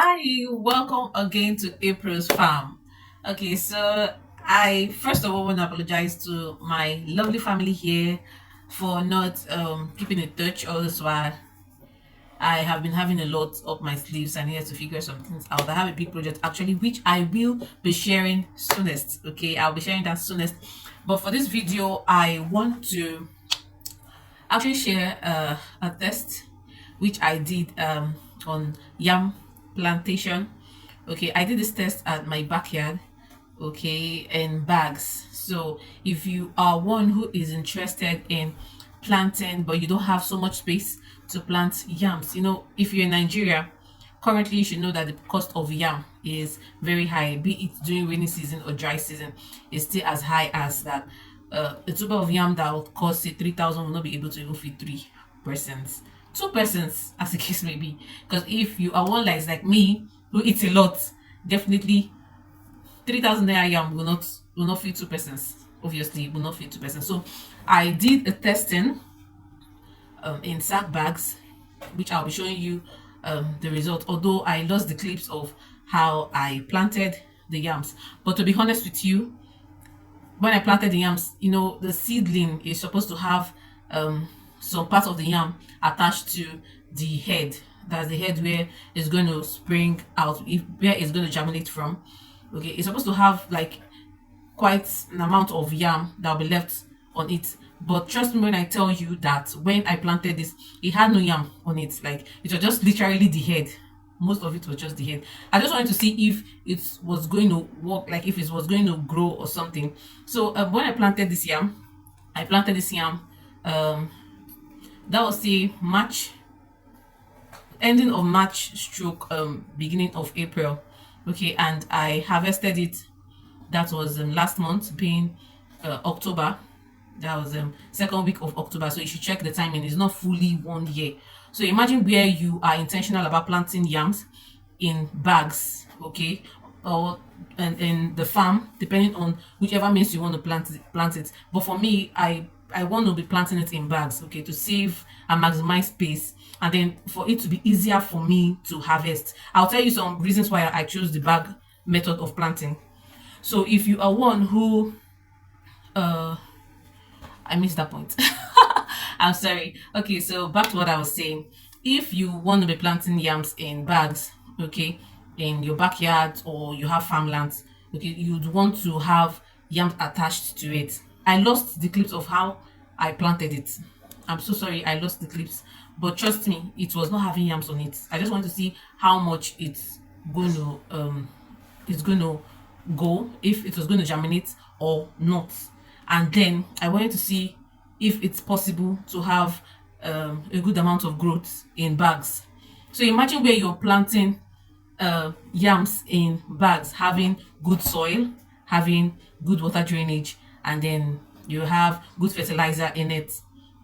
Hi, welcome again to April's Farm. Okay, so I first of all want to apologize to my lovely family here for not keeping in touch all this while. I have been having a lot up my sleeves and here to figure some things out. I have a big project actually, which I will be sharing soonest. Okay, I'll be sharing that soonest. But for this video, I want to actually share a test which I did on yam plantation. Okay, I did this test at my backyard, okay, in bags. So if you are one who is interested in planting but you don't have so much space to plant yams, if you're in Nigeria currently, you should know that the cost of yam is very high, be it during rainy season or dry season. It's still as high as that. A tuber of yam that would cost say 3,000 will not be able to even feed 3 persons, 2 persons, as the case may be. Because if you are one like me who eats a lot, definitely 3,000 naira yam will not feed 2 persons. Obviously, it will not feed 2 persons. So I did a testing in sack bags, which I'll be showing you the result. Although I lost the clips of how I planted the yams, but to be honest with you, when I planted the yams, the seedling is supposed to have some part of the yam attached to the head. That's the head where it's going to spring out, where it's going to germinate from. Okay, it's supposed to have like quite an amount of yam that will be left on it. But trust me when I tell you that when I planted this, it had no yam on it. Like it was just literally the head. Most of it was just the head. I just wanted to see if it was going to work, like if it was going to grow or something. So when I planted this yam. Um, that was the March, ending of March stroke beginning of April. Okay, and I harvested it. That was last month, being October. That was second week of October. So you should check the timing. It's not fully 1 year. So imagine where you are intentional about planting yams in bags, okay, or and in the farm, depending on whichever means you want to plant it. But for me, I want to be planting it in bags, okay, to save and maximize space, and then for it to be easier for me to harvest. I'll tell you some reasons why I chose the bag method of planting. So if you are one who uh I missed that point. I'm sorry. Okay, so back to what I was saying. If you want to be planting yams in bags, okay, in your backyard or you have farmlands, okay, you'd want to have yams attached to it. I lost the clips of how I planted it. I'm so sorry, I lost the clips. But trust me, it was not having yams on it. I just want to see how much it's going to go, if it was going to germinate or not. And then I wanted to see if it's possible to have a good amount of growth in bags. So imagine where you're planting yams in bags, having good soil, having good water drainage, and then you have good fertilizer in it.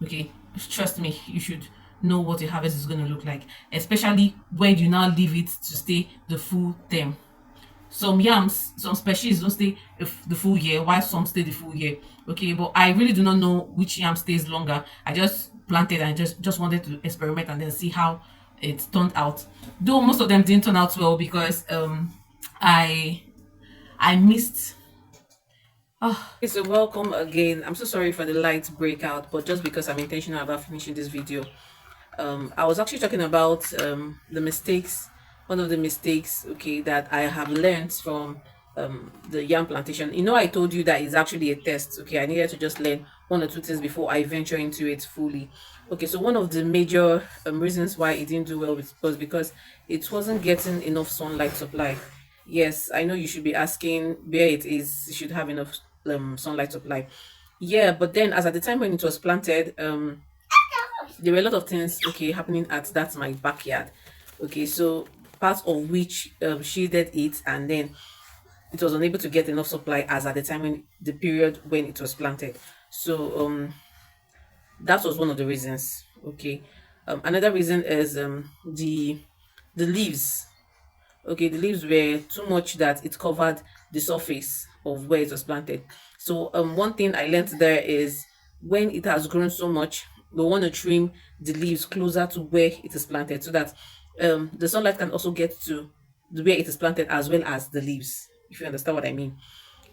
Okay, trust me, you should know what your harvest is going to look like, especially when you now leave it to stay the full term. Some yams, some species don't stay the full year, while some stay the full year. Okay, but I really do not know which yam stays longer. I just planted and just wanted to experiment and then see how it turned out. Though most of them didn't turn out well because I I missed. Oh, okay, so welcome again. I'm so sorry for the light breakout, but just because I'm intentional about finishing this video, I was actually talking about the mistakes, one of the mistakes, okay, that I have learned from the yam plantation. I told you that it's actually a test, okay. I needed to just learn one or two things before I venture into it fully. Okay, so one of the major reasons why it didn't do well was because it wasn't getting enough sunlight supply. Yes, I know you should be asking where it is. It should have enough sunlight supply. Yeah, but then as at the time when it was planted, there were a lot of things, okay, happening at that my backyard. Okay, so part of which shielded it, and then it was unable to get enough supply as at the time when the period when it was planted. So that was one of the reasons. Okay, another reason is the leaves. Okay, the leaves were too much that it covered the surface of where it was planted. So one thing I learned there is when it has grown so much, we want to trim the leaves closer to where it is planted so that the sunlight can also get to where it is planted as well as the leaves, if you understand what I mean.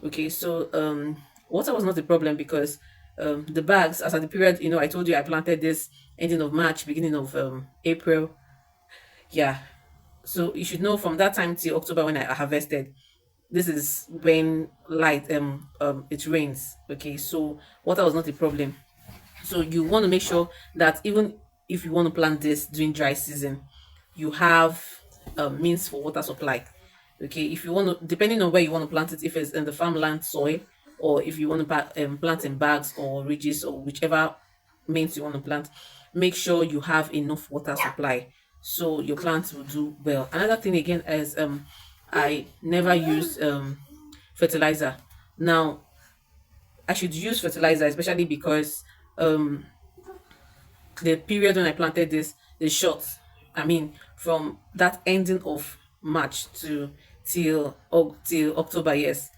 Okay, so water was not a problem because the bags, as at the period, I told you I planted this ending of March, beginning of April. Yeah, so you should know from that time till October when I harvested, this is when light it rains. Okay, so water was not a problem. So you want to make sure that even if you want to plant this during dry season, you have means for water supply. Okay, if you want to, depending on where you want to plant it, if it's in the farmland soil, or if you want to plant in bags or ridges or whichever means you want to plant, make sure you have enough water supply so your plants will do well. Another thing again is I never use fertilizer. Now I should use fertilizer, especially because um the period when I planted this is short. I mean, from that ending of March to till October, yes,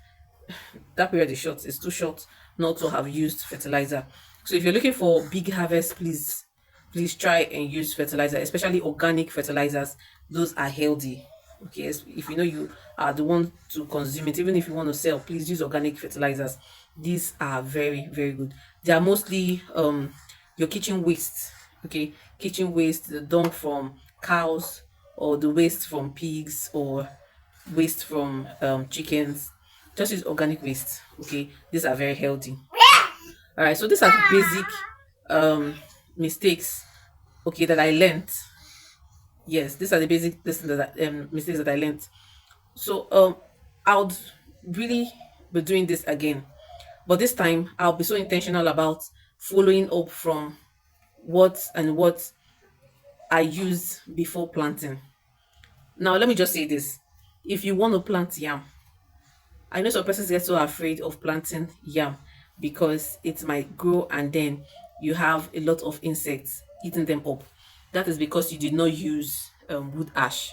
that period is short. It's too short not to have used fertilizer. So if you're looking for big harvest, please try and use fertilizer, especially organic fertilizers. Those are healthy. Okay, if you know you are the one to consume it, even if you want to sell, please use organic fertilizers. These are very, very good. They are mostly your kitchen waste. Okay, kitchen waste, the dung from cows or the waste from pigs or waste from chickens. Just use organic waste. Okay, these are very healthy. All right, so these are the basic um mistakes, okay, that I learned. Yes, these are the basic mistakes that I learned. So I would really be doing this again, but this time I'll be so intentional about following up from what I used before planting. Now let me just say this: if you want to plant yam, I know some persons get so afraid of planting yam because it might grow and then you have a lot of insects eating them up. That is because you did not use wood ash.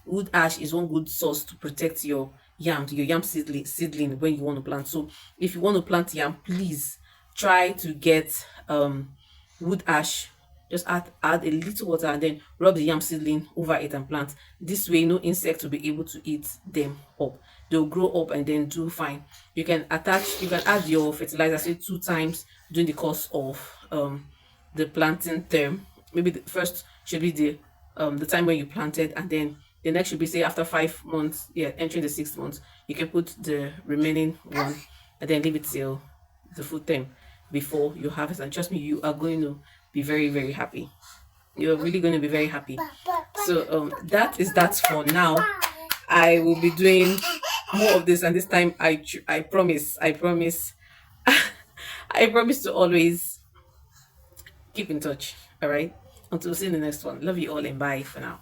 Wood ash is one good source to protect your yam seedling when you want to plant. So if you want to plant yam, please try to get wood ash. Just add a little water and then rub the yam seedling over it and plant. This way no insect will be able to eat them up. They'll grow up and then do fine. You can add your fertilizer, say 2 times during the course of the planting term. Maybe the first should be the time when you planted, and then the next should be, say, after 5 months, yeah, entering the 6th month. You can put the remaining one and then leave it till the full term before you harvest. And trust me, you are going to be very, very happy. You're really going to be very happy. So that is that for now. I will be doing more of this, and this time I promise, I promise to always keep in touch. All right, until see you in the next one. Love you all and bye for now.